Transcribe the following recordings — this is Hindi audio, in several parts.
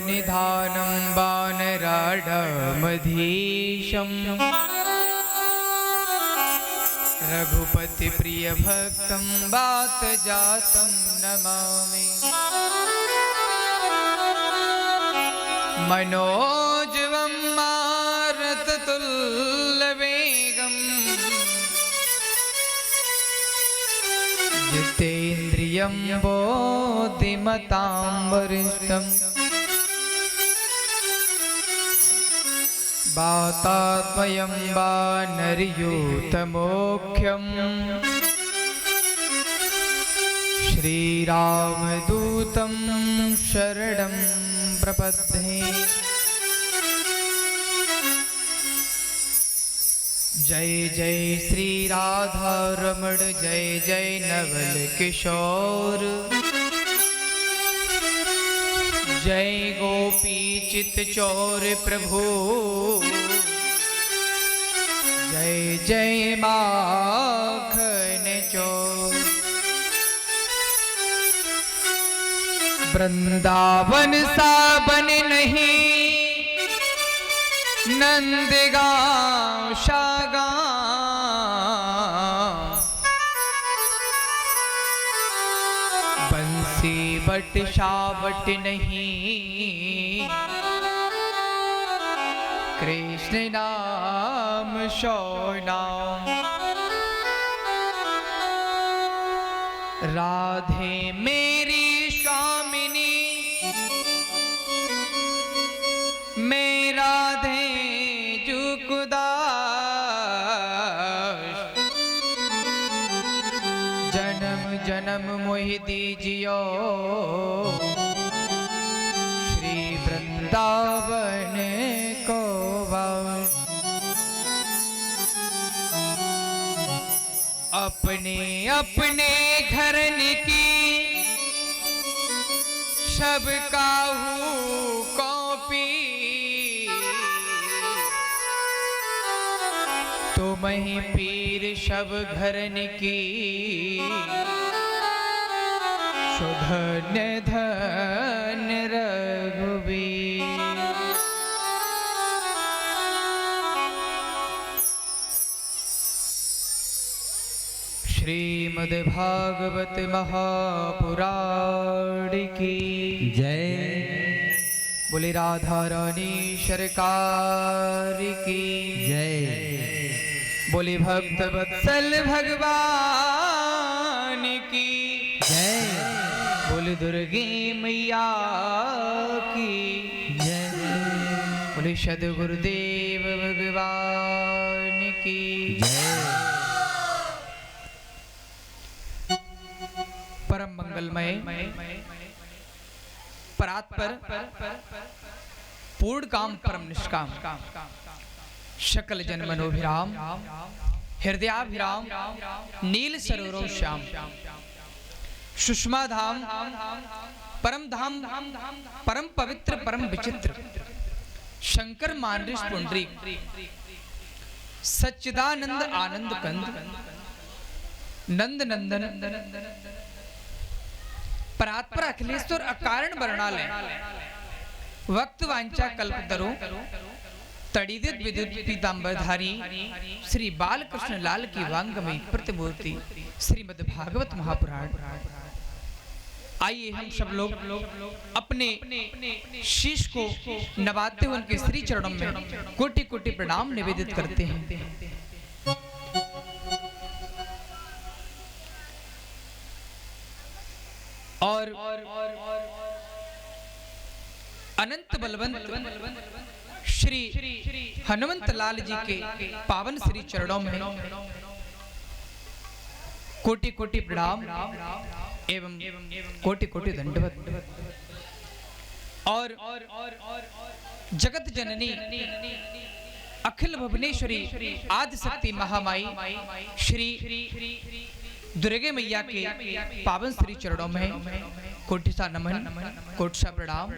निधानं वानराढमधीशं रघुपति प्रिय भक्तं वातजातं नमामि। मनोजवं मारुततुल्यवेगं जितेन्द्रियं बुद्धिमतां वरिष्ठम् वातात्मयं वानरयूथमुख्यम् श्रीरामदूतं शरणं प्रपद्ये। जय जय श्री राधा रमण जय जय नवल किशोर जय गोपी चित चोर प्रभु जय जय माखन चोर। वृंदावन सा बन नहीं नंदगांव शागांव बंसी बट शावट नहीं कृष्ण नाम शोनाम। राधे मेरी स्वामिनी मैं राधे जुकुदास जन्म जन्म मोहि दीजियो श्री वृंदावन को वास। अपने अपने घर की सब काहू कॉपी तुम ही पीर सब घरन की सुधन धन रघुबीर। श्रीमद्भागवत महापुराण की जय। बोले राधा रानी सरकार की जय। बोले भक्त वत्सल भगवान की जय। बोले दुर्गे मैया की जय। बोले सद्गुरुदेव भगवान की जय। परम मंगलमय परात्पर पूर्ण काम परम निष्काम सकल जन मनोभिराम हृदयाभिराम नील सरोवर श्याम सुषमा धाम परम धाम परम पवित्र परम विचित्र शंकर मानृष पुंडरीक सच्चिदानंद आनंद कंद नंद नंदन परात्पर अखिलेश्वर अकारण वर्णालय वक्त वांचा कल्पतरु तड़िदित विद्युत पीतांबरधारी श्री बालकृष्ण लाल की वांगमयी प्रतिमूर्ति श्रीमद् भागवत महापुराण। आइए हम सब लोग अपने शीश को नवाते हुए उनके श्री चरणों में कोटि कोटि प्रणाम निवेदित करते हैं। और अनंत बलवंत श्री हनुमंत लाल जी के पावन श्री चरणों में कोटि कोटि प्रणाम एवं कोटि कोटि दंडवत। और जगत जननी अखिल भुवनेश्वरी आदि शक्ति महामाई श्री दुर्गे मैया के पावन श्री चरणों में कोटि सा नमन कोटि सा प्रणाम।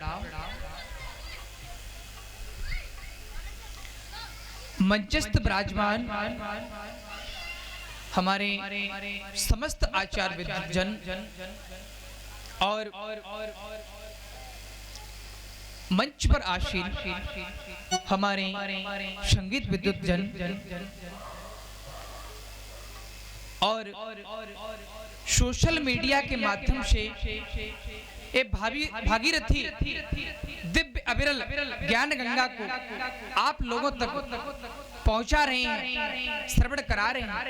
मंचस्थ विराजमान हमारे समस्त आचार्य जन और मंच पर आसीन हमारे संगीत विद्युत जन और सोशल मीडिया के माध्यम से ये भागीरथी दिव्य अविरल ज्ञान गंगा को आप लोगों तक पहुंचा रहे हैं, श्रवण करा रहे हैं,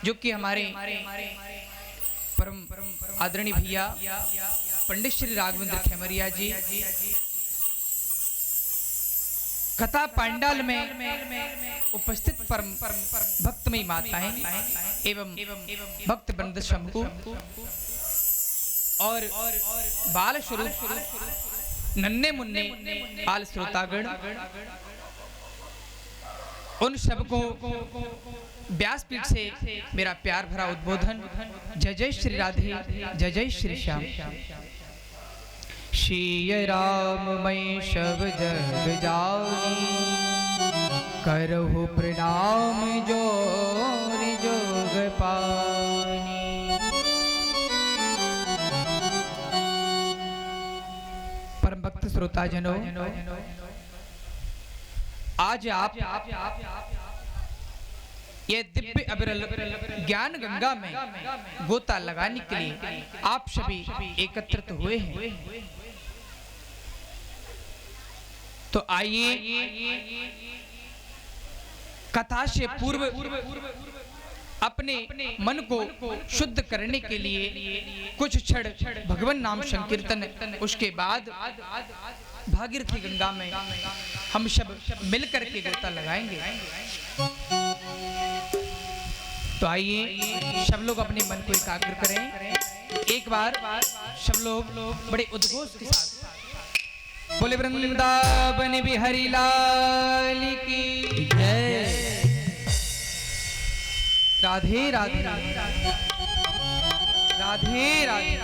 जो कि हमारे परम आदरणीय भैया पंडित श्री राघवेंद्र खेमरिया जी कथा पांडाल में उपस्थित परम भक्तमयी माताएं एवं भक्त वृंद शंभु और बाल स्वरूप नन्हे मुन्ने बाल श्रोतागण, उन सबको व्यासपीठ से मेरा प्यार भरा उद्बोधन। जय जय श्री राधे, जय जय श्री श्याम। श्री राम मैं सब जग जानी, करहु प्रणाम जोर जोग पानी। परम भक्त श्रोता जनों, आज आप ये दिव्य अविरल ज्ञान गंगा में गोता लगाने के लिए आप सभी एकत्रित हुए हैं। तो आइए कथा से पूर्व अपने मन को शुद्ध करने के लिए कुछ क्षण भगवान नाम संकीर्तन, उसके बाद भागीरथी गंगा में हम सब मिलकर के गोता लगाएंगे। तो आइए सब लोग अपने मन को एकाग्र करें। एक बार सब लोग बड़े उद्घोष के साथ बोले वृंदावन बिहारी लाल की जय। राधे राधे राधे राधे।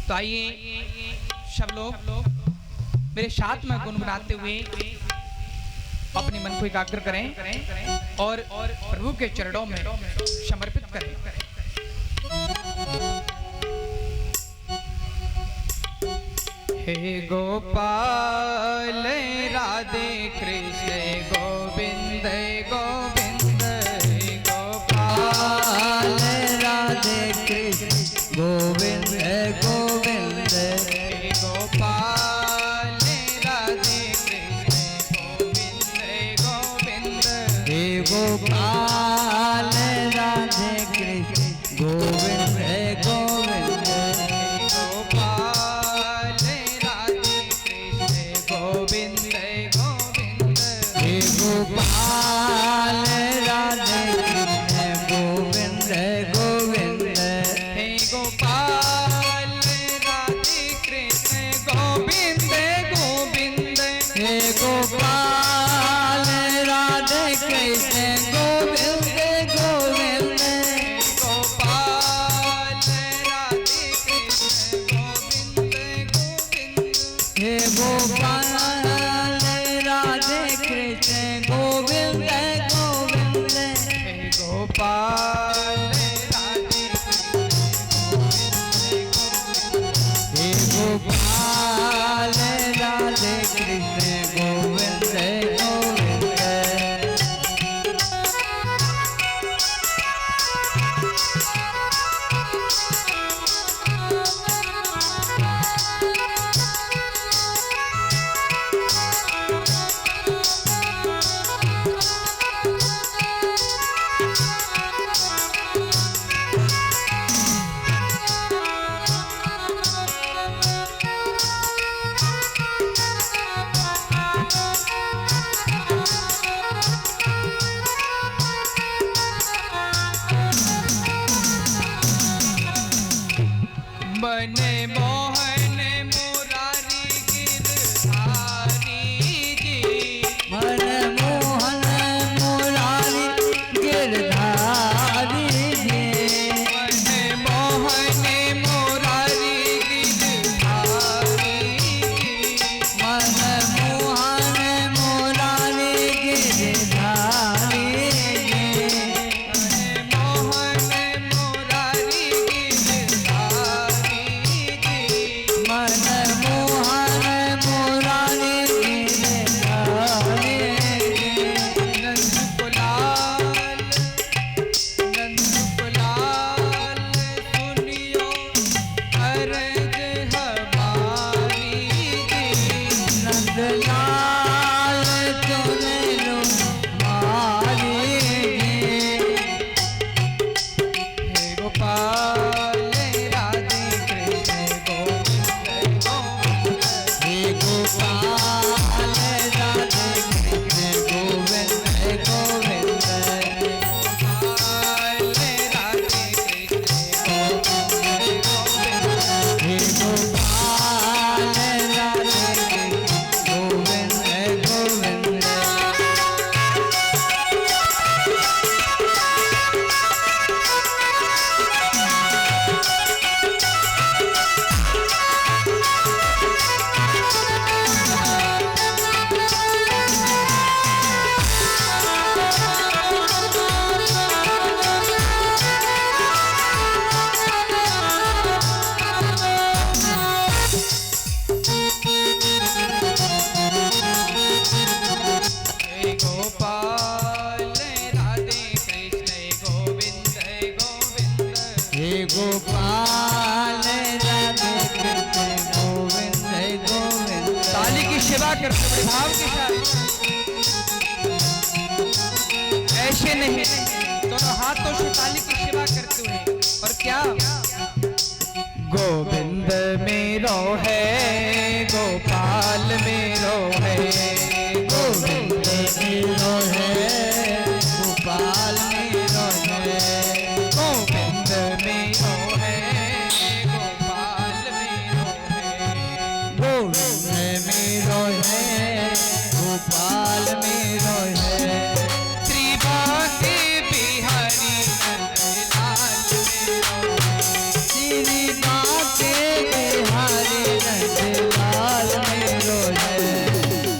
तो आइए सब लोग मेरे साथ में गुनगुनाते हुए अपने मन को एकाग्र करें और प्रभु के चरणों में समर्पित करें। हे गोपाल राधे कृष्ण गोविंद गोविंद, हे गोपाल राधे कृष्ण गोविंद गोविंद, हे गोपाल राधे गोपाल राधे कृष्ण गोविंद गोविंद, गोपाल राधे कृष्ण गोविंद गोविंद, हे गोपाल राधे कृष्ण गोविंद गोविंद, हे गोपाल राधे कृष्ण गोविंद गोविंद, हे गोपाल राधे कृष्ण गोविंद गोविंद, गोपाल राधे कृष्ण गोविंद गोविंद, हे गोपाल राधे कृष्ण गोविंद गोविंद, हे गोपाल राधे हे गोपाल राधे कृष्ण गोविंद गोविंद। सेवा करते बड़े भाव के साथ, ऐसे नहीं, दोनों हाथों से ताली की सेवा करते हुए। और क्या, गोविंद मेरो है, गोपाल मेरो है, गोविंद मेरो है, गोपाल मेरो है, गोविंद मेरो है, गोपाल मेरो है, गोविंद मेरो है, गोपाल मेरो है, त्रिभागे बिहारी नंदलाल मेरो है, श्री बाके बिहारी नंदलाल मेरो है,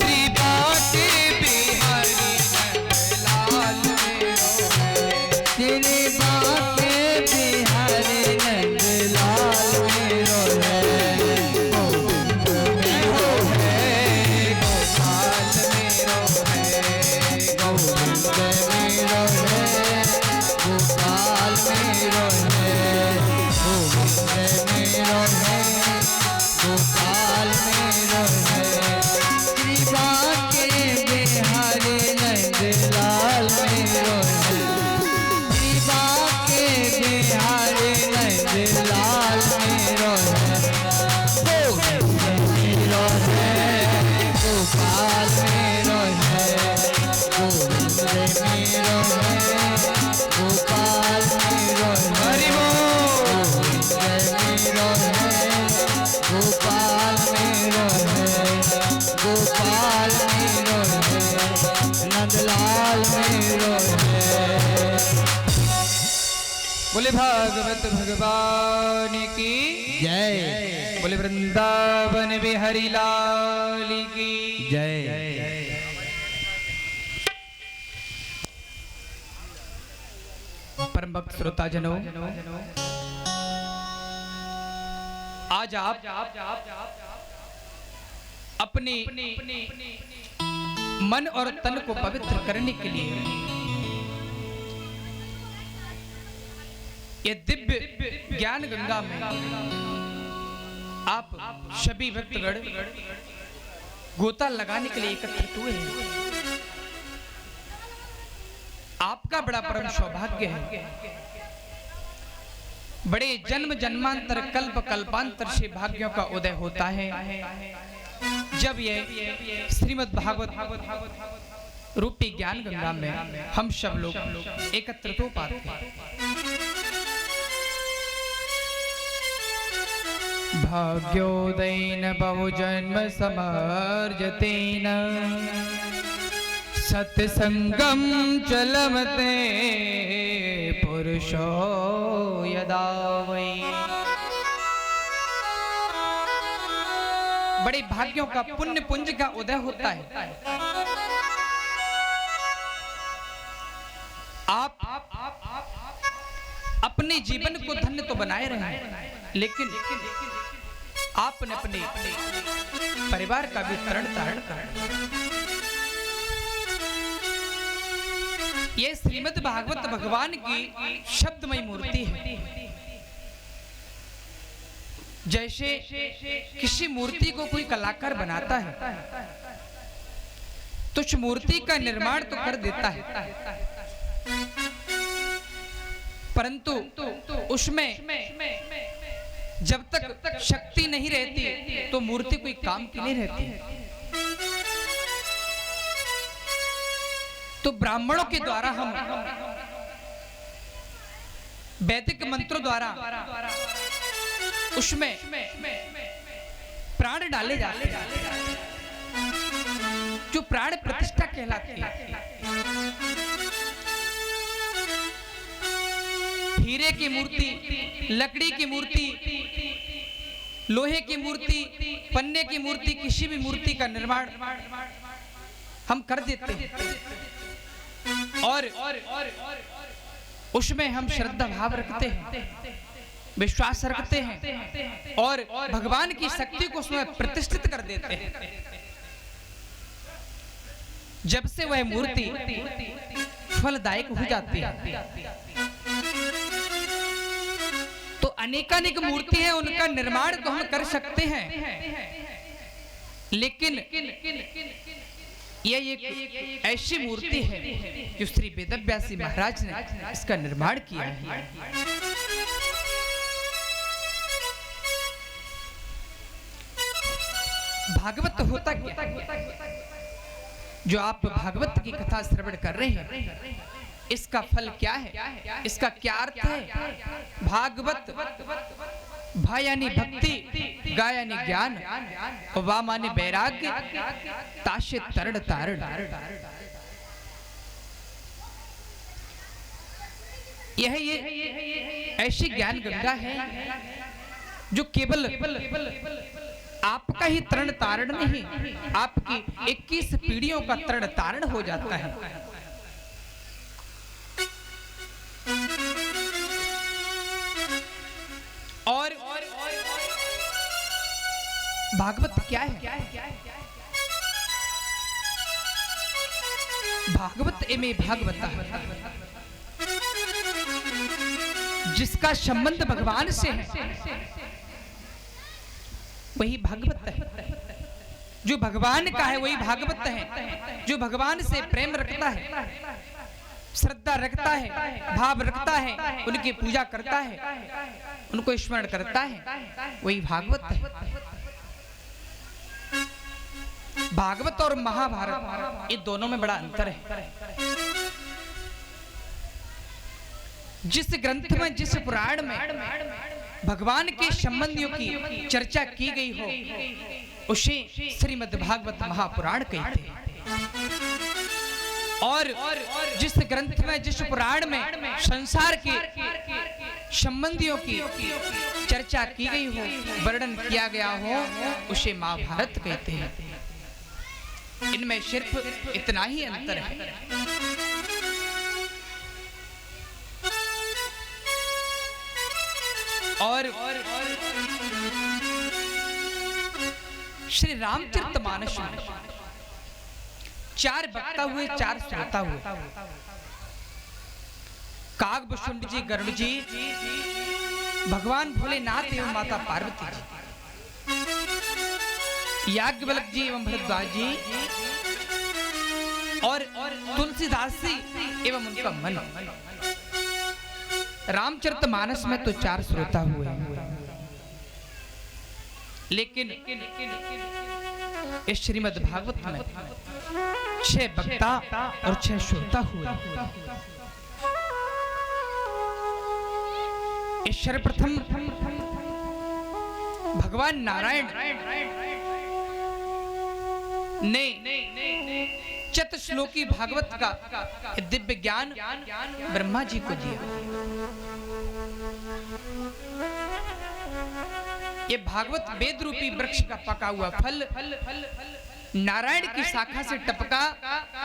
त्रिभागे बिहारी नंदलाल मेरो है, श्री बाके बिहारी नंदलाल मेरो है, गोविंद मेरो है, गोपाल मेरो है, गोविंद मेरो है, गोपाल मेरो है, गोविंद मेरो है, गोपाल मेरो है, श्री बाके बिहारी नंदलाल मेरो है, श्री बाके बिहारी नंदलाल मेरो है, गोविंद मेरो है, गोपाल मेरो है, गोविंद मेरो है, गोपाल मेरो है, हरि बोल। गोविंद मेरो है, गोपाल मेरो है, गोपाल मेरो है, नंदलाल मेरो है। बोले भागवत भगवान की जय बोले वृंदावन बिहारी लाल की जय। परम भक्त श्रोता जनों, आज आप अपने मन और तन को पवित्र करने के लिए ये दिव्य ज्ञान गंगा में आप सभी भक्तगण गोता लगाने के लिए एकत्रित हुए हैं। आपका बड़ा परम सौभाग्य है। बड़े जन्म जन्मांतर कल्प कल्पांतर से भाग्यों का उदय होता है जब ये श्रीमद् भागवत रूपी ज्ञान गंगा में हम सब लोग एकत्रित हो पाते हैं। भाग्योदयेन बहुजन्म समर्जतेन सत्संगम चलमते पुरुषो यदा वै। बड़े भाग्यों का पुण्य पुंज का उदय होता है। आप अपने जीवन को धन्य तो बनाए रहे, लेकिन आपने अपने परिवार का भी तरण तारण कर। ये श्रीमद् भागवत भगवान की शब्दमयी मूर्ति है। जैसे किसी मूर्ति को कोई कलाकार बनाता है तो उस मूर्ति का निर्माण तो कर देता है, परंतु उसमें जब तक शक्ति नहीं रहती तो मूर्ति कोई काम की नहीं रहती। तो ब्राह्मणों के द्वारा हम वैदिक मंत्रों द्वारा उसमें प्राण डाले जाते हैं, जो प्राण प्रतिष्ठा कहलाती है। हीरे की मूर्ति, लकड़ी की मूर्ति, लोहे की मूर्ति, पन्ने की मूर्ति, किसी भी मूर्ति का निर्माण हम कर देते हैं और उसमें हम श्रद्धा भाव रखते हैं, विश्वास रखते हैं और भगवान की शक्ति को उसमें प्रतिष्ठित कर देते हैं। जब से वह मूर्ति फलदायक हो जाती है तो अनेकानेक मूर्ति हैं, उनका निर्माण तो हम कर सकते हैं, लेकिन यह एक ऐसी मूर्ति है जो श्री वेदव्यासी महाराज ने इसका निर्माण किया है। भागवत होता क्या? जो आप भागवत की कथा श्रवण कर रहे हैं, इसका फल क्या है, इसका क्या अर्थ है? भागवत भा यानी भक्ति, गा यानी ज्ञान, वा माने वैराग्य, ताशे तरण तारण। यह ये ऐसी ज्ञान गंगा है जो केवल आपका ही तरण तारण नहीं, आपकी 21 पीढ़ियों का तरण तारण हो जाता है। और भागवत क्या है? भागवत एमे भागवता, जिसका संबंध भगवान से है वही भागवत है। जो भगवान का है वही भागवत है। जो भगवान से प्रेम रखता है, श्रद्धा रखता है, भाव रखता है, उनकी पूजा करता है, उनको स्मरण करता है, वही भागवत है। भागवत और महाभारत ये दोनों में बड़ा अंतर है। जिस ग्रंथ में, जिस पुराण में भगवान के संबंधियों की चर्चा की गई हो उसे श्रीमद् भागवत महापुराण कहते हैं। और जिस ग्रंथ में, जिस पुराण में संसार के संबंधियों की चर्चा की गई हो, वर्णन किया गया हो, उसे महाभारत कहते हैं। इनमें सिर्फ इतना ही अंतर है। और श्री रामचरितमानस में 4 वक्ता हुए, 4 श्रोता हुए। कागभूषुंड जी, गरुड़ जी, भगवान भोलेनाथ एवं माता पार्वती जी, याज्ञवल्क्य जी एवं भरद्वाज जी, और तुलसीदास जी एवं उनका मन। रामचरितमानस में तो 4 श्रोता हुए, लेकिन इस श्रीमद् भागवत में 6 वक्ता और 6 श्रोता हुए। इस सर्वप्रथम भगवान नारायण ने चतुश्लोकी भागवत का दिव्य ज्ञान ब्रह्मा जी को दिया। ये भागवत वेद रूपी वृक्ष का पका हुआ फल नारायण की शाखा से टपका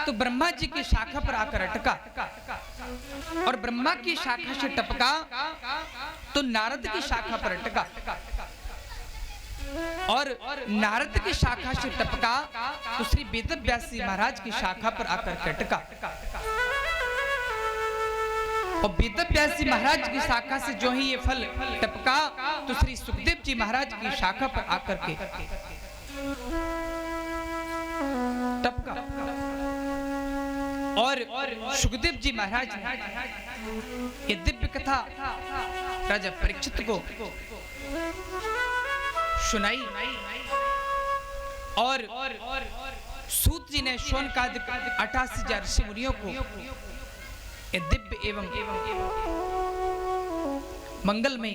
तो ब्रह्मा जी की शाखा पर आकर अटका, और ब्रह्मा की शाखा से टपका तो नारद की शाखा पर अटका, और नारद की शाखा से टपका तो श्री वेदव्यासी महाराज की शाखा पर आकर अटका, और वेदव्यासी महाराज की शाखा से जो ही ये फल टपका तो श्री सुखदेव जी महाराज की शाखा पर आकर के टपका, और सुखदेव जी महाराज ये दिव्य कथा राजा परीक्षित को सुनाई, और सूत जी ने शौनकादिक 88,000 ऋषि मुनियों को ये दिव्य एवं मंगलमय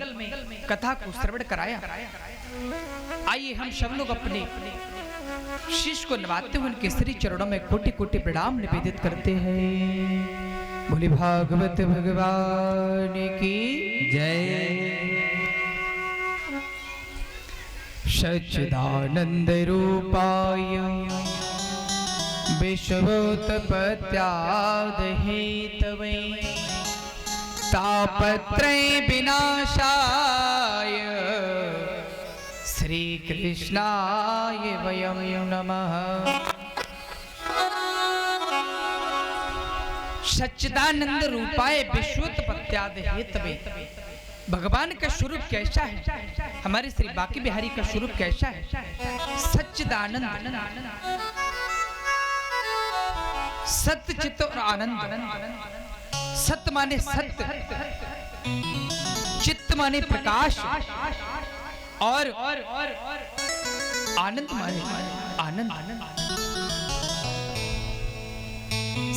कथा को श्रवण कराया। आइए हम सब लोग अपने शीश को नवाते हुए उनके श्री चरणों में कोटि कोटि प्रणाम निवेदित करते हैं। बोले भागवत भगवान की जय। सच्चिदानंद रूपाय विश्वोत्पत्त्यादिहेतवे तापत्रय विनाशाय श्री कृष्णाय वयं नमः। सच्चिदानंद रूपाय विश्वोत्पत्त्यादिहेतवे भगवान का स्वरूप कैसा है, हमारे श्री बांके बिहारी का स्वरूप कैसा है? सच्चिदानंद, सत्य चित्त और आनंद। सत्य माने सत्य, चित्त माने प्रकाश, और आनंद माने आनंद।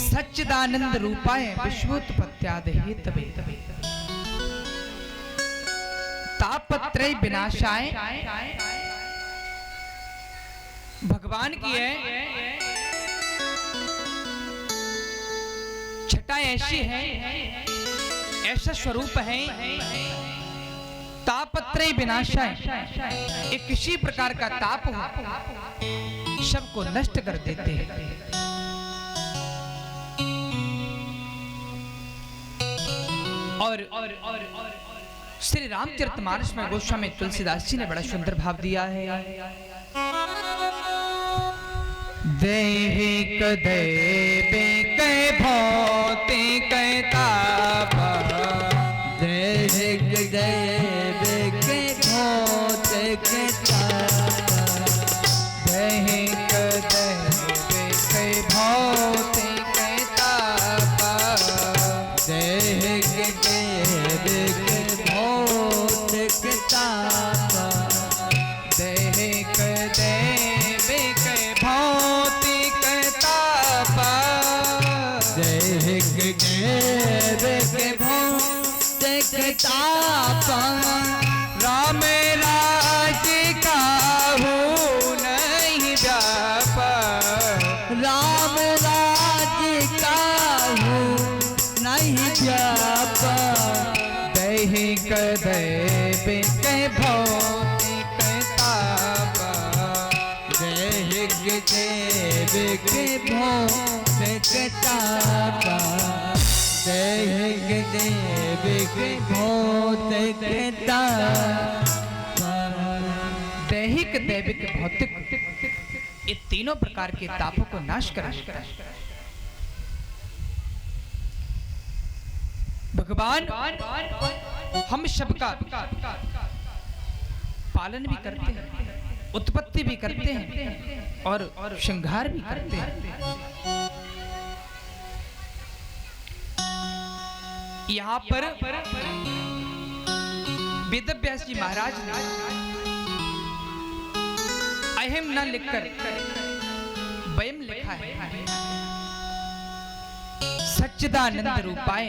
सच्चिदानंद रूपाय विश्वोत्पत्त्यादि हेतवे तापत्रय विनाशाय। भगवान की है छटा ऐसी है, ऐसा स्वरूप है, तापत्रय विनाशाय, एक किसी प्रकार का ताप हो सबको नष्ट कर देते हैं। और श्री रामचरितमानस में गोस्वामी तुलसीदास जी ने बड़ा सुंदर भाव दिया है। दैहिक दैविक भौतिक ताप, दैहिक दैविक भौतिक ताप, दैहिक दैविक भौतिक ताप, दैहिक दैविक भौतिक ताप, दैहिक दैविक भौतिक ताप, दैहिक दैविक भौतिक ताप, राम राज्य काहू नहीं व्याप, राम राज्य काहू नहीं व्याप, दैहिक दैविक भौतिक ताप, दैहिक दैविक भौतिक ताप, दैहिक दैविक भौतिक ताप, दैहिक दैविक भौतिक, ये तीनों प्रकार के तापों को नाश करें। भगवान हम सबका पालन भी करते हैं, उत्पत्ति भी करते हैं और श्रृंगार भी करते हैं। यहाँ पर वेदव्यास जी महाराज ने अहम न लिखकर वयम लिखा है। सच्चिदानंद रूपाय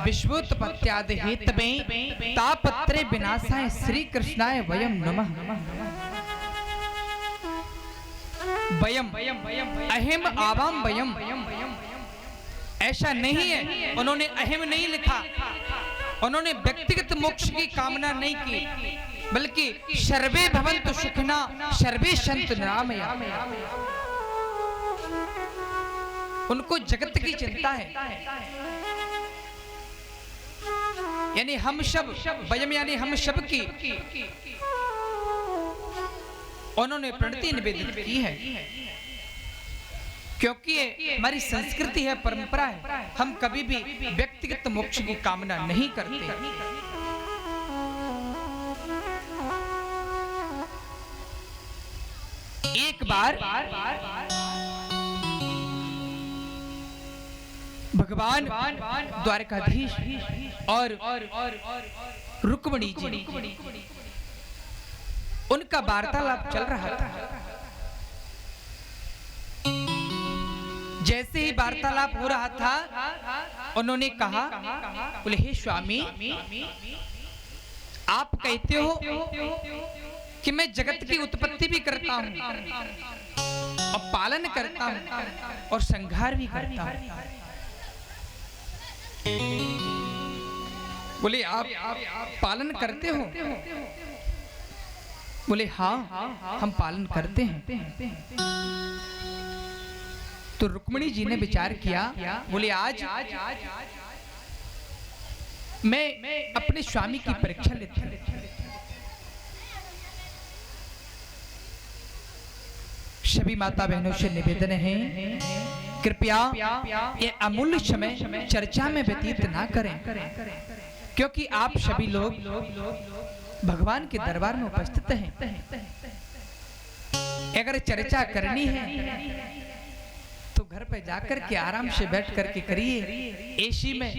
विश्वोत्पत्त्यादि हेतवे तापत्रय विनाशाय श्री कृष्णाय वयम नमः। वयम अहम आवाम वयम, ऐसा नहीं है, उन्होंने अहम नहीं लिखा, उन्होंने व्यक्तिगत मोक्ष की कामना नहीं की, बल्कि सर्वे भवन्तु सुखिना सर्वे सन्तु निरामया। उनको जगत की चिंता है, यानी हम सब, वयम यानी हम सब की उन्होंने प्रणति निवेदित की है, क्योंकि हमारी संस्कृति है, परंपरा है, हम कभी भी व्यक्तिगत मोक्ष की कामना नहीं करते। एक बार भगवान द्वारकाधीश और रुक्मिणी जी, उनका वार्तालाप चल रहा था। जैसे ही वार्तालाप हो रहा था, उन्होंने कहा, बोले हे स्वामी, आप कहते हो कि मैं जगत की उत्पत्ति भी करता हूं और पालन करता हूं और संहार भी करता हूं। बोले आप पालन करते हो? बोले हाँ, हम पालन करते हैं। तो रुक्मिणी जी ने विचार किया, बोले आज मैं अपने स्वामी की परीक्षा लेती हूं। सभी माता बहनों से निवेदन है, कृपया ये अमूल्य समय चर्चा में व्यतीत ना करें। क्योंकि आप सभी लोग भगवान के दरबार में उपस्थित हैं। अगर चर्चा करनी है तो घर पे जाकर के आराम से बैठ करके करिए, एसी में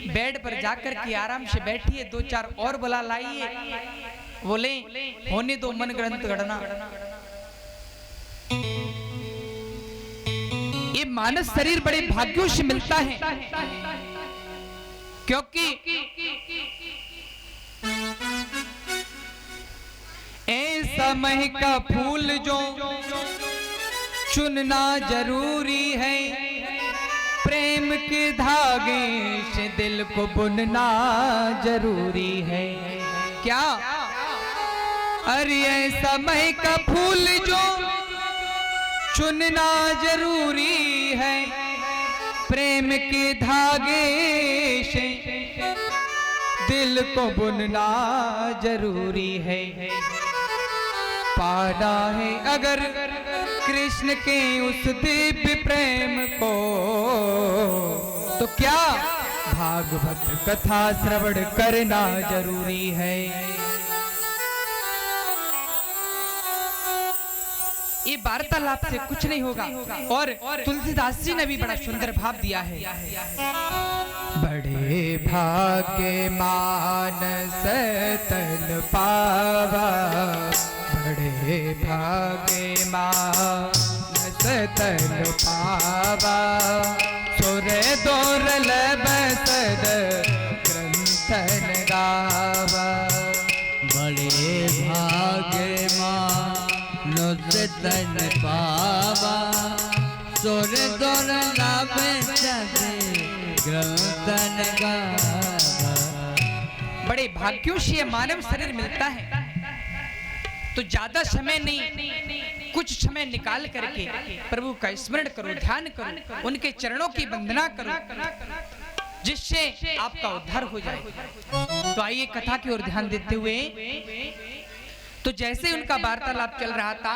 बेड पर जाकर के आराम से बैठिए, 2-4 और बुला लाइए, बोले होने दो मन ग्रंथ गणना। ये मानस शरीर बड़े भाग्यों से मिलता है, क्योंकि ऐसा मह का फूल जो चुनना जरूरी है, प्रेम के धागे से दिल को बुनना जरूरी है। क्या? अरे ऐसा मह का फूल जो चुनना जरूरी है, प्रेम के धागे से दिल को बुनना जरूरी है। पाना है अगर कृष्ण के उस दिव्य प्रेम को, तो क्या भागवत कथा श्रवण करना जरूरी है। ये वार्तालाप से कुछ नहीं होगा। और तुलसीदास जी ने भी बड़ा सुंदर भाव दिया है। बड़े भाग्य मानस तन पावा, बड़े भाग्य मानस तन पावा, सुर दोरल बसद ग्रंथन गावा। बड़े भाग्य मानस तन पावा, सुर दोरल बसद ग्रंथन गावा। बड़े भाग्यों से ये मानव शरीर मिलता है, तो ज्यादा समय नहीं, कुछ समय निकाल करके प्रभु का स्मरण करो, ध्यान करो, उनके चरणों की वंदना करो, जिससे आपका उद्धार हो जाए। तो आइए कथा की ओर ध्यान देते हुए, तो जैसे उनका वार्तालाप चल रहा था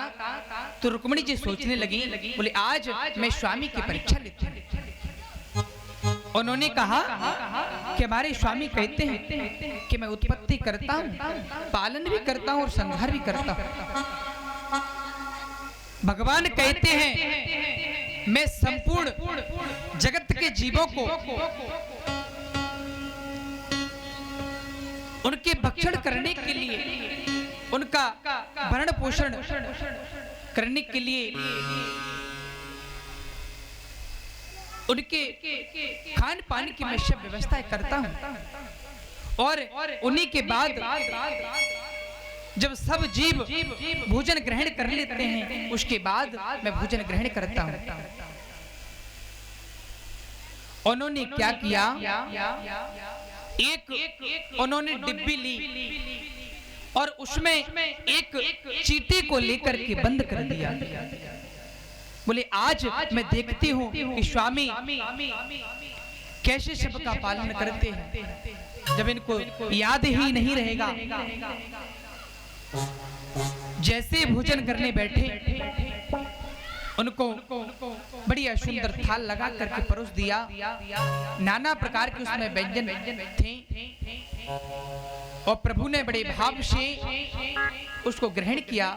तो रुक्मिणी जी सोचने लगी, बोले आज मैं स्वामी की परीक्षा लेती हूँ। उन्होंने कहा कि हमारे स्वामी कहते हैं कि मैं उत्पत्ति करता हूँ, पालन भी करता हूँ और संहार भी करता हूँ। भगवान कहते हैं मैं संपूर्ण जगत के जीवों को उनके भक्षण करने के लिए, उनका भरण पोषण करने के लिए, उनके खान पान की मैं सब व्यवस्था करता हूं। और उन्हीं के बाद जब सब जीव भोजन ग्रहण कर लेते हैं, उसके बाद मैं भोजन ग्रहण करता हूं। उन्होंने क्या किया, एक उन्होंने डिब्बी ली और उसमें एक चींटी को लेकर के बंद कर दिया। बोले आज मैं देखती हूँ कि स्वामी कैसे सबका पालन करते हैं, जब इनको याद ही नहीं रहेगा। जैसे भोजन करने बैठे, उनको बढ़िया सुंदर थाल लगा करके परोस दिया। नाना प्रकार के उसमें व्यंजन थे और प्रभु ने बड़े भाव से उसको ग्रहण किया।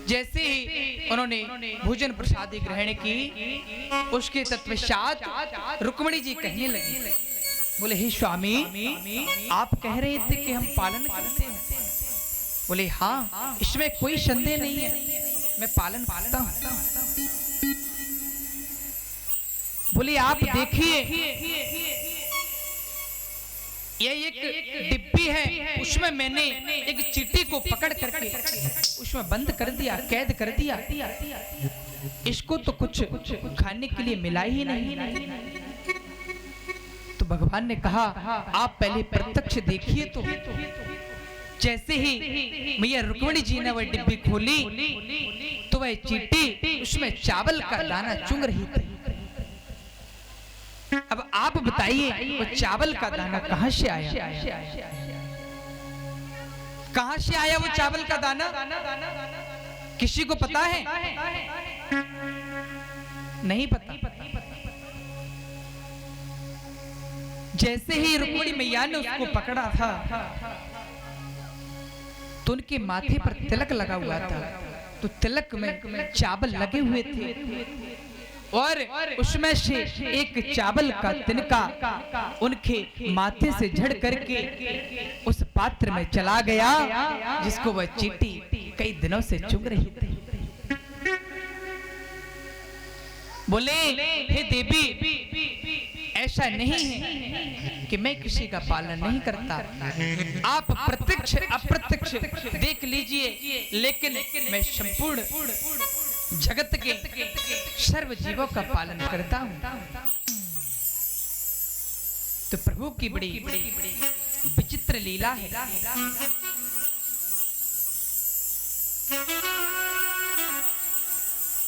जैसे ही उन्होंने भोजन प्रसादी ग्रहण की, उसके तत्पश्चात रुक्मिणी जी कहने लगी, बोले हे स्वामी आप कह रहे थे कि हम पालन करते हैं। बोले हाँ, इसमें कोई संदेह नहीं है, मैं पालन करता हूं। बोले आप देखिए ये एक डिब्बी है, उसमें मैंने एक चींटी को पकड़ करके उसमें बंद कर दिया, कैद कर दिया। इसको तो कुछ खाने के लिए मिला ही नहीं। तो भगवान ने कहा आप पहले प्रत्यक्ष देखिए। तो जैसे ही मैया रुक्मिणी जी ने वह डिब्बी खोली तो वह चींटी उसमें चावल का दाना चुंग रही थी। अब आप बताइए वो चावल का दाना कहां से आया? कहां से आया वो चावल का दाना? किसी को पता है? नहीं पता। जैसे ही रुक्मिणी मैया ने उसको पकड़ा था तो उनके माथे पर तिलक लगा हुआ था, तो तिलक में चावल लगे हुए थे और उसमें से एक चावल का तिनका उनके माथे से झड़ करके उस पात्र में चला गया जिसको वह चींटी कई दिनों से चुग रही थी। बोले हे देवी, ऐसा नहीं है कि मैं किसी का पालन नहीं करता, आप प्रत्यक्ष अप्रत्यक्ष देख लीजिए, लेकिन मैं संपूर्ण जगत के सर्व जीवों का पालन करता हूं। तो प्रभु की बड़ी विचित्र लीला है।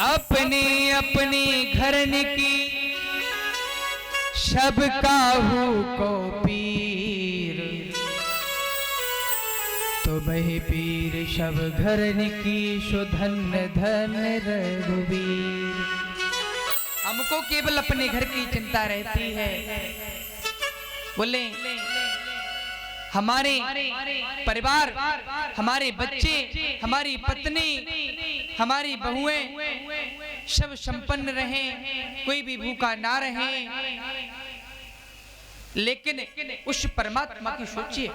अपनी अपनी घरन की सब काहू को पीर, तो वही पीर सब घरन की सुधन धन रघुवीर। हमको केवल अपने घर की चिंता रहती है। बोले हमारे परिवार, हमारे बच्चे, हमारी पत्नी, हमारी बहुएं सब संपन्न रहें, कोई भी भूखा ना रहे। लेकिन उस परमात्मा की सोचिए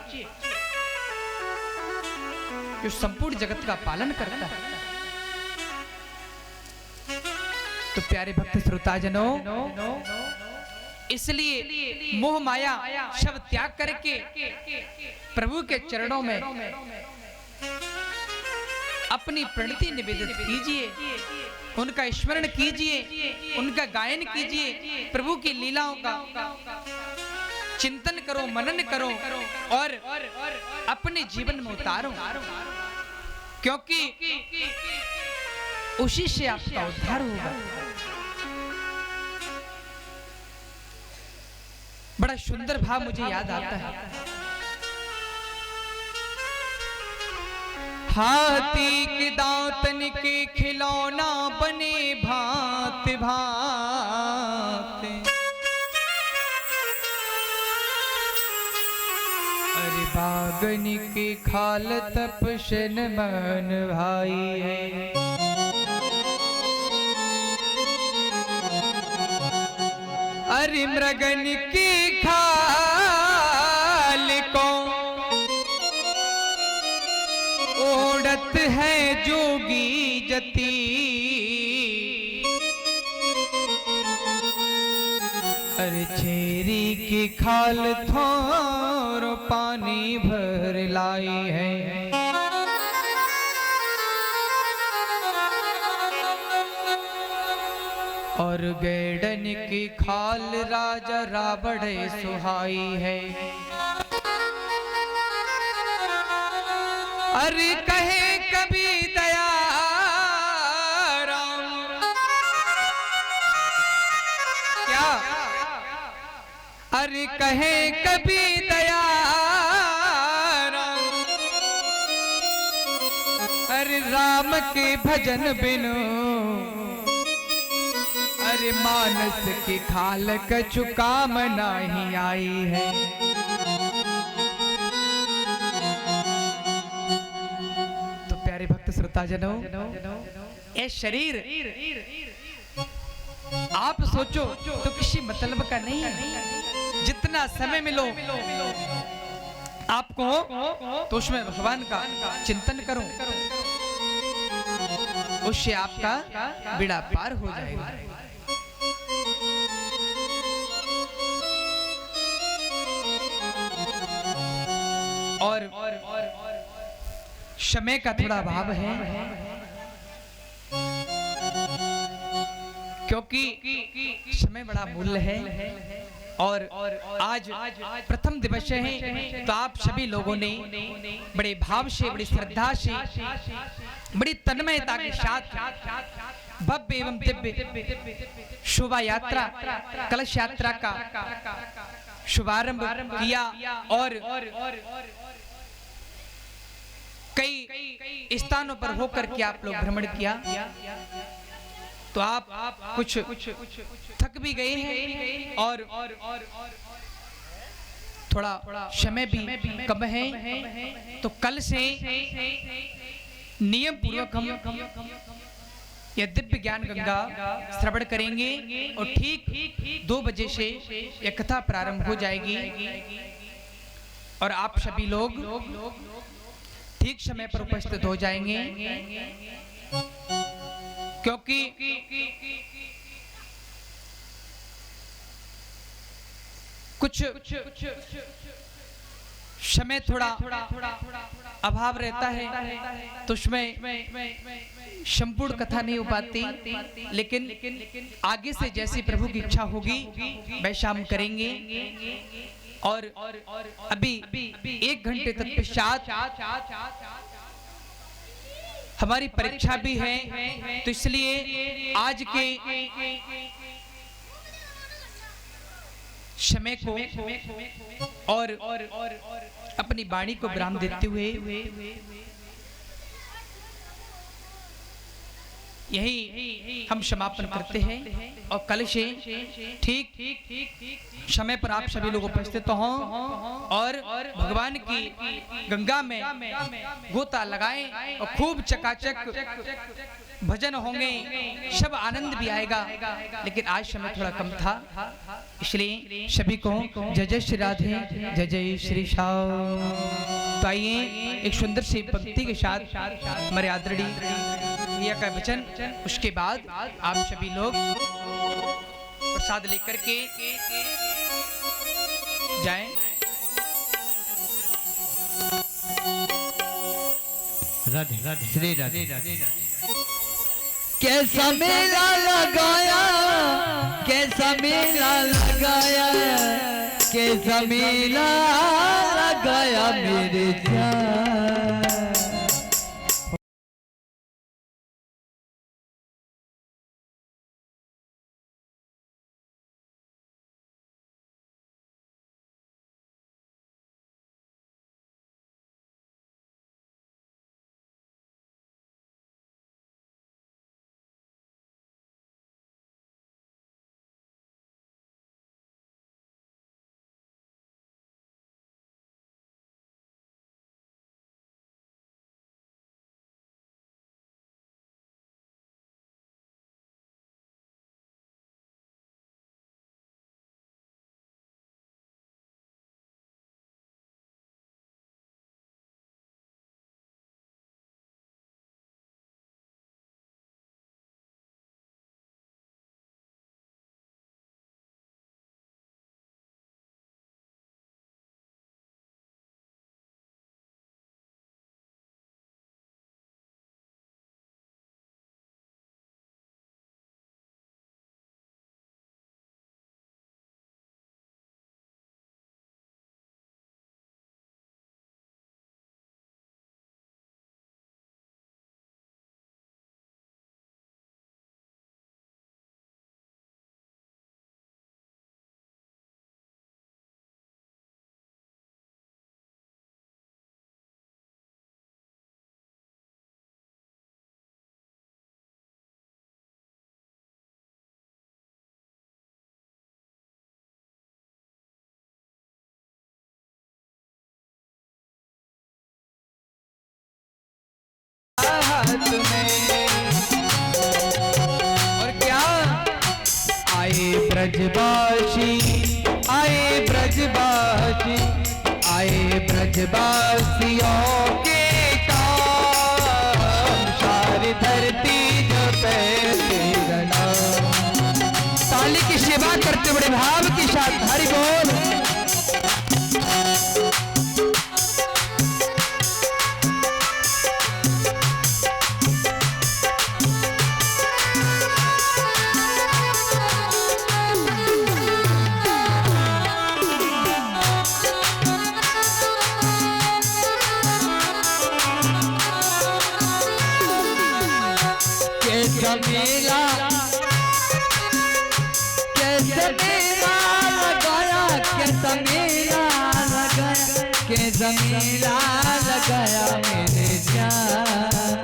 जो संपूर्ण जगत का पालन करता है। तो प्यारे भक्त श्रोताजनों, इसलिए मोह माया सब त्याग करके प्रभु के चरणों में अपनी प्रणति निवेदित कीजिए, उनका स्मरण कीजिए, उनका गायन कीजिए, प्रभु की लीलाओं का चिंतन करो, मनन करो और अपने जीवन में उतारो, क्योंकि उसी से आपका उद्धार होगा। बड़ा सुंदर भाव मुझे याद आता है। हाथी के दांतन के खिलौना बने भांत भांत, अरे बागन के खाल तपसन मन भाई है। अरे मृगन की खाल को ओढ़त है जोगी जती, अरे छेरी की खाल थोर पानी भर लाई है। और गैडन की खाल राजा रावण सुहाई है। अरे कहे कभी दया राम, क्या अरे कहे कभी दया राम, अरे राम के भजन बिनु अरे मानस की खाल कछु काम नहीं आई है। तो प्यारे भक्त श्रोताजनों, ये शरीर आप सोचो तो किसी मतलब का नहीं है। जितना समय मिलो आपको तो उसमें भगवान का चिंतन करो, उससे आपका बेड़ा पार हो जाएगा। और समय का थोड़ा अभाव है, क्योंकि समय बड़ा मूल्य है। और आज प्रथम दिवस है, तो आप सभी लोगों ने बड़े भाव से, बड़ी श्रद्धा से, बड़ी तन्मयता के साथ भव्य एवं दिव्य शोभा यात्रा, कलश यात्रा का शुभारंभ किया। और कई स्थानों पर होकर के आप लोग भ्रमण किया। तो आप कुछ थक भी गए हैं और थोड़ा समय भी कम है, तो कल से नियम पूर्वक हम यह दिव्य ज्ञान गंगा श्रवण करेंगे और ठीक 2 बजे से यह कथा प्रारंभ हो जाएगी और आप सभी लोग ठीक समय पर उपस्थित हो जाएंगे, क्योंकि कुछ समय थोड़ा अभाव रहता है तो उसमें संपूर्ण कथा नहीं हो पाती, लेकिन आगे से जैसी प्रभु की इच्छा होगी वैसा हम करेंगे। और अभी 1 घंटे तत्पश्चात हमारी परीक्षा भी है, तो इसलिए आज के समय को और अपनी वाणी को विराम देते हुए यही हम समापन करते हैं और कल से ठीक समय पर आप सभी लोग उपस्थित हों और भगवान की गंगा में गोता लगाएं और खूब चकाचक भजन होंगे, सब आनंद भी आएगा। लेकिन आज समय थोड़ा कम था, इसलिए सभी को जय जय श्री राधे, जय जय श्री श्याम। तो आइए एक सुंदर सी पंक्ति के साथ हमारे आदरणीय भैया का वचन, उसके बाद आप सभी लोग प्रसाद लेकर के जाएं। राधे राधे श्री राधे राधे। कैसा मेला लगाया, कैसा मेला लगाया, कैसा मेला लगाया मेरे जान। और क्या आए ब्रजवासी, आए ब्रजवासी, आए ब्रजवासियों के काम, सारी धरती जपे तेरा नाम। ताली की सेवा करते बड़े भाव के साथ हरि बोल। मेला कैसा मेला लगाया, कैसा मेला लगाया, कैसा मेला लगाया मेरे जान।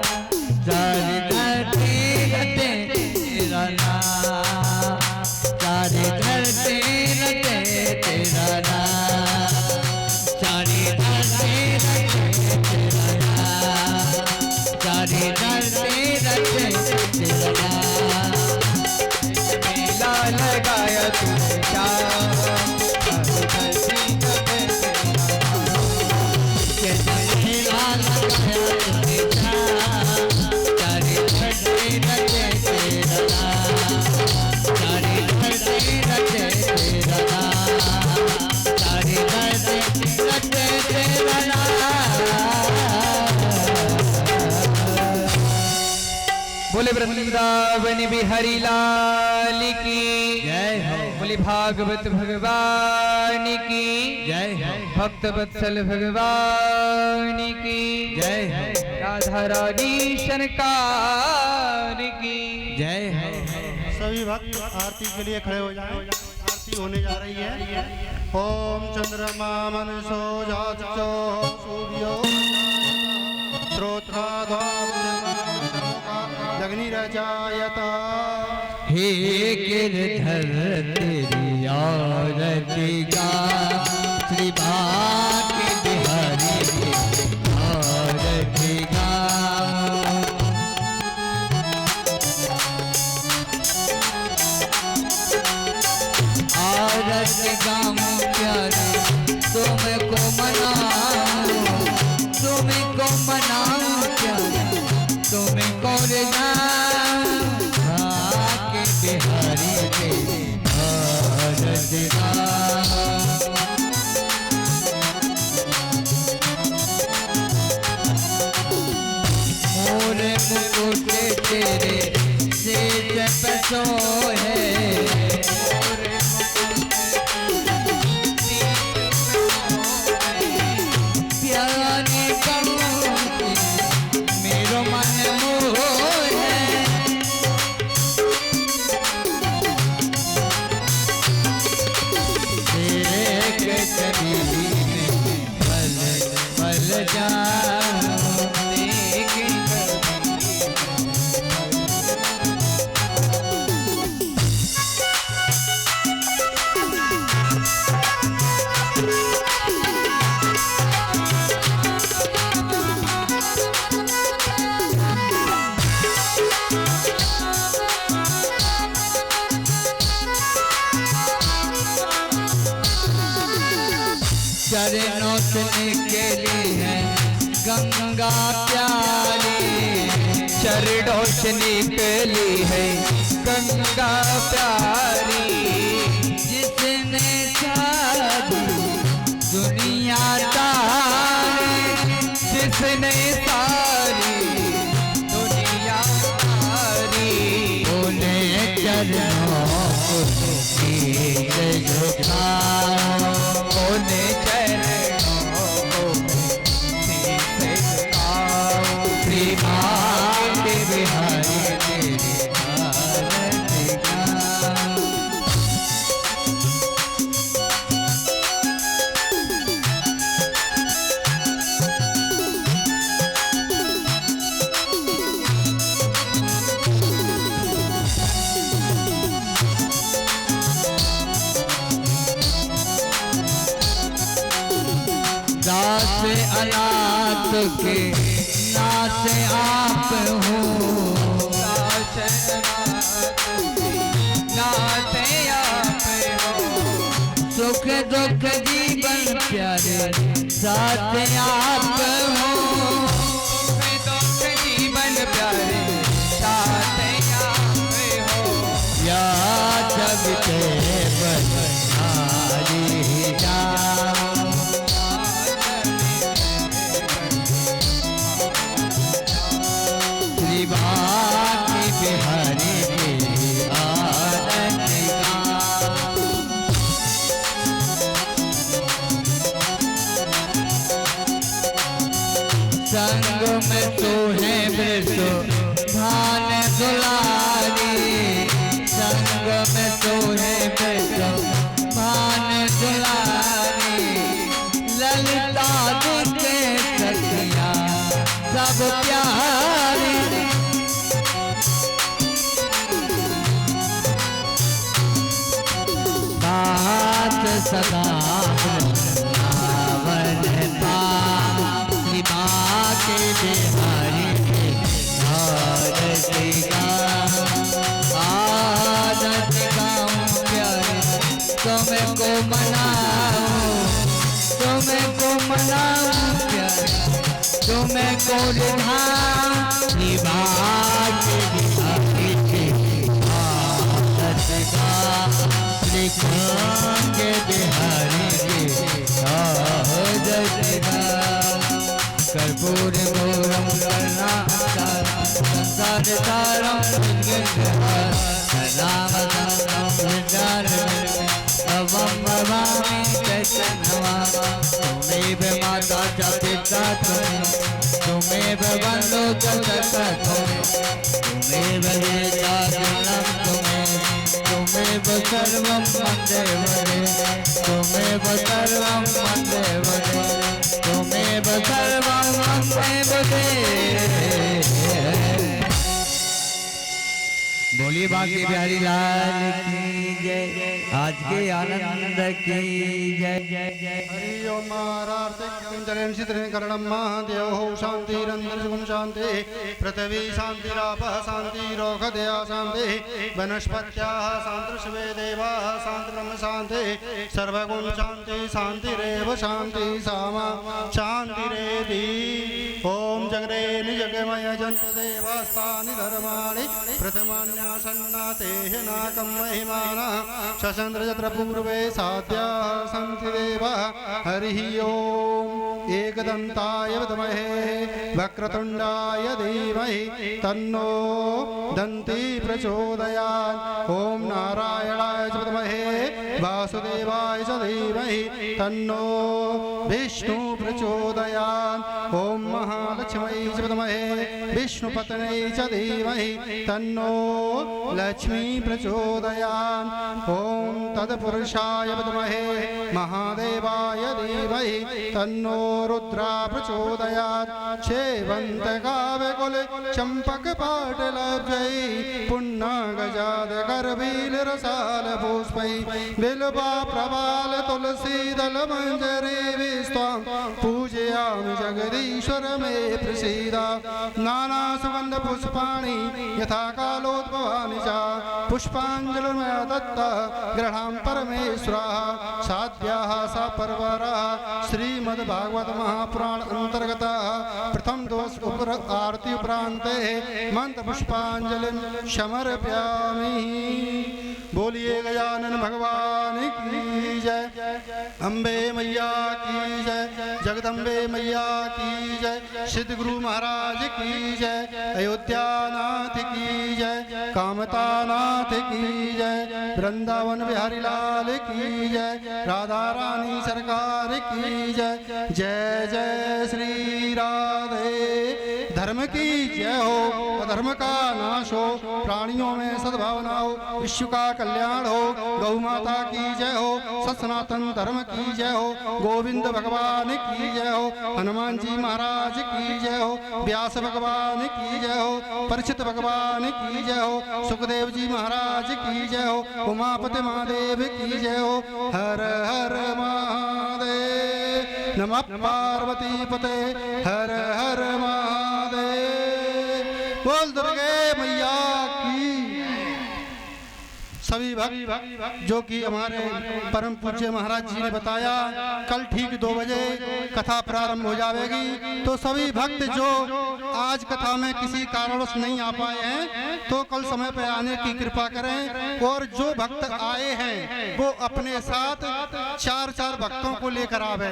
सारी धरती रटे तेरा नाम, सारी धरती रटे तेरा नाम। बोले वृंदावन बिहारी लाल की जय हो। बोले भागवत भगवान की जय हो। भक्त वत्सल भगवान की जय हो। राधा रानी सरकार की जय हो। सभी भक्त आरती के लिए खड़े हो जाएं। आरती होने जा रही है। ओम चंद्रमा मनसो जातो सूर्यो अग्निरजायता। हे गिरधर तेरी आरती गा श्री भाग्य बिहारी की आरती गा। आरती गाऊं प्यारे तुमको मनाऊं, तुमको मनाऊं प्यारे तुमको भाग्य बिहारी के आरती गाऊं। मोर मुकुट तेरे शेष पे सोहे, प्यारे कमों मेरो मन मोहे। तेरे कदमी में पल पल जाऊं, चरणों से निकली है गंगा प्यारी, चरणों से निकली है गंगा प्यारी। जिसने सारी दुनिया तारी, जिसने सारी दुनिया तारी। बोले चरणों को शीश झुकाओ, बोले चरणों को शीश झुकाओ। श्री भाग्य बिहारी तेरी आरती गाऊं। दास अनाथ के नाथ आप हो, नाथ आप हो। सुख दुख जीवन प्यारे साथ आप हो। सुख दुख जीवन प्यारे साथ आप हो। या जब ते बलिहारी जाऊं, श्री भाग्य बिहारी तेरी आरती गाऊं। संग में सोहे वृषो भान दुलारी, संग में सोहे वृषो भान दुलारी। ललिता दिखे सखिया सब प्यारी, बात सदा वृंदावन पास, श्री भाग्य बिहारी के आरती गाऊं। आरती गाऊं प्यारे तुमको मनाऊं, तुमको मनाऊं प्यारे तुमको रिझाऊं। श्री भाग्य बिहारी के आरती गाऊं, श्री भाग्य बिहारी के आरती गाऊं। कर्पूर गौरम करुणावतारम संसार सारम रामचंद्रम विद्यारण्यम भवामि चैतन्यम् तुमेव माता च पिता तुमेव बन्धु च सखा तुमेव वेदा जन्म तुमेव सर्वं मन्ये वरे तुमेव सर्वं मन्ये वरे तुमेव सर्वं मन्ये वरे। बोली बाकी बिहारी लाल की जय, आज के आनंद की जय जय जय। हरि ओम महारार्तिकं शीतकरणं महादेव शांतिरंतरिक्षं शांति पृथ्वी शांतिरापः शांतिरोषधयः शांति वनस्पत्याः शान्तिर्विश्वे देवाः शान्तिर्ब्रह्म शांति सर्वगुण शांति शांतिरेव शांति सामा शांतिरेधि। ओम जगरे निजगमय जन्तु देवास्तानि धर्माणि प्रथमान्यासन्नातेः नाकं महिमानः शशन्द्र यत्र पूर्वे साध्याः सन्ति देवाः। हरिः ओम एकदन्ताय विद्महे वक्रतुण्डाय धीमहि तन्नो दन्ती प्रचोदयात्। ओम नारायणाय च विद्महे वासुदेवाय च धीमहि तन्नो विष्णु प्रचोदयात्। ओम महालक्ष्मी च विद्महे विष्णुपत्न्यै च धीमहि तन्नो लक्ष्मी प्रचोदयात्। ओम तत्पुरुषाय विद्महे महादेवाय धीमहि तन्नो रुद्रा प्रचोदयात्। छेवन्तकाव्यकुले चम्पकपाटलब्जै पुन्नागजादगर्भीलरसालपुष्पै बिल्वा प्रबाल तुलसीदलमञ्जरी विस्त्वां पूजयामि जगदीश्वर मे प्रसीद। नानासुगन्धपुष्पाणि यथा कालोद्भवानि च पुष्पाञ्जलिर्मया दत्ता गृहां परमेश्वरः साध्याः सा परवरः श्रीमद्भागवत महापुराण अंतर्गतः प्रथम दोष आरती उपरांते मंत्र पुष्पांजलि समर्पयामि। बोलिए गजानन भगवान की जय, अम्बे मैया की जय, जगदम्बे मैया की जय, सिद्ध गुरु महाराज की जय, अयोध्यानाथ की जय, कामतानाथ की जय, वृंदावन बिहारी लाल की जय, राधा रानी सरकार की जय। जय जय श्री राधे। धर्म की जय हो, अधर्म का नाश हो, प्राणियों में सद्भावना हो, विश्व का कल्याण हो। गौ माता की जय हो, सनातन धर्म की जय हो, गोविंद भगवान की जय हो, हनुमान जी महाराज की जय हो, व्यास भगवान की जय हो, परीक्षित भगवान की जय हो, सुखदेव जी महाराज की जय हो, उमापति महादेव की जय हो। हर हर महादेव, नमः पार्वती पते, हर हर महादेव। बोल दुर्गे मैया की। सभी भक्त जो कि हमारे परम पूज्य महाराज जी ने बताया कल ठीक 2 बजे कथा प्रारंभ हो जाएगी, तो सभी भक्त जो आज कथा में किसी कारणवश नहीं आ पाए हैं तो कल समय पर आने की कृपा करें। और जो भक्त आए हैं वो अपने साथ 4 भक्तों को लेकर आवे,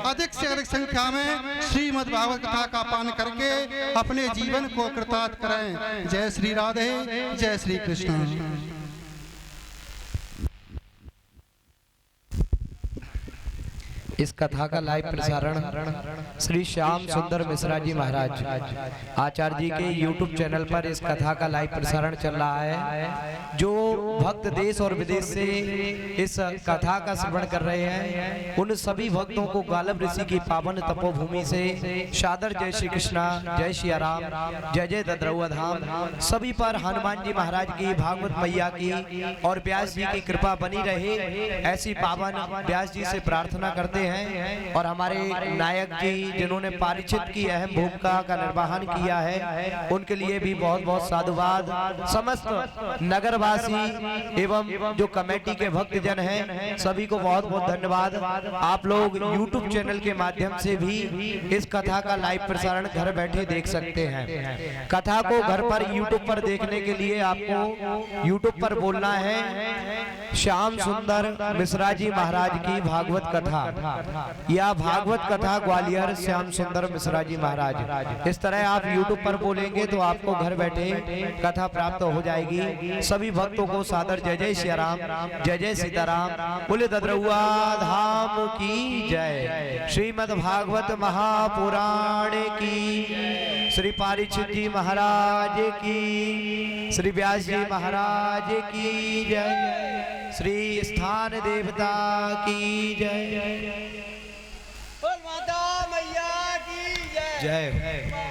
अधिक से अधिक संख्या में श्रीमद् भागवत कथा का पान करके अपने जीवन को कृतार्थ करें। जय श्री राधे, जय श्री कृष्ण। इस कथा का लाइव प्रसारण श्री श्याम सुंदर मिश्रा जी महाराज आचार्य जी के YouTube चैनल पर इस कथा का लाइव प्रसारण चल रहा है। जो भक्त देश और विदेश से इस कथा का श्रवण कर रहे हैं उन सभी भक्तों को गालब ऋषि की पावन तपोभूमि से सादर जय श्री कृष्णा, जय श्री राम, जय जय दद्रौआ धाम। सभी पर हनुमान जी महाराज की, भागवत मैया की और व्यास जी की कृपा बनी रहे, ऐसी पावन व्यास जी से प्रार्थना करते हैं। और हमारे नायक जी जिन्होंने पारिचित की अहम भूमिका का निर्वहन किया है उनके लिए भी बहुत बहुत साधुवाद। समस्त नगरवासी एवं जो कमेटी के भक्तजन हैं सभी को बहुत बहुत धन्यवाद। आप लोग YouTube चैनल के माध्यम से भी इस कथा का लाइव प्रसारण घर बैठे देख सकते हैं। कथा को घर पर YouTube पर देखने के लिए आपको YouTube पर बोलना है श्याम सुंदर मिश्रा जी महाराज की भागवत कथा। या भागवत कथा ग्वालियर श्याम सुंदर मिश्रा जी महाराज। इस तरह आप YouTube पर बोलेंगे तो आपको घर बैठे कथा प्राप्त हो जाएगी। सभी भक्तों को सादर जय जय श्री राम, जय जय सीताराम, बोले ददरुआ धाम की जय। श्रीमद् भागवत महापुराण की, श्री पारीक्षित जी महाराज की, श्री व्यास जी महाराज की जय, श्री स्थान देवता की जय। बोल माता मैया की जय। जय।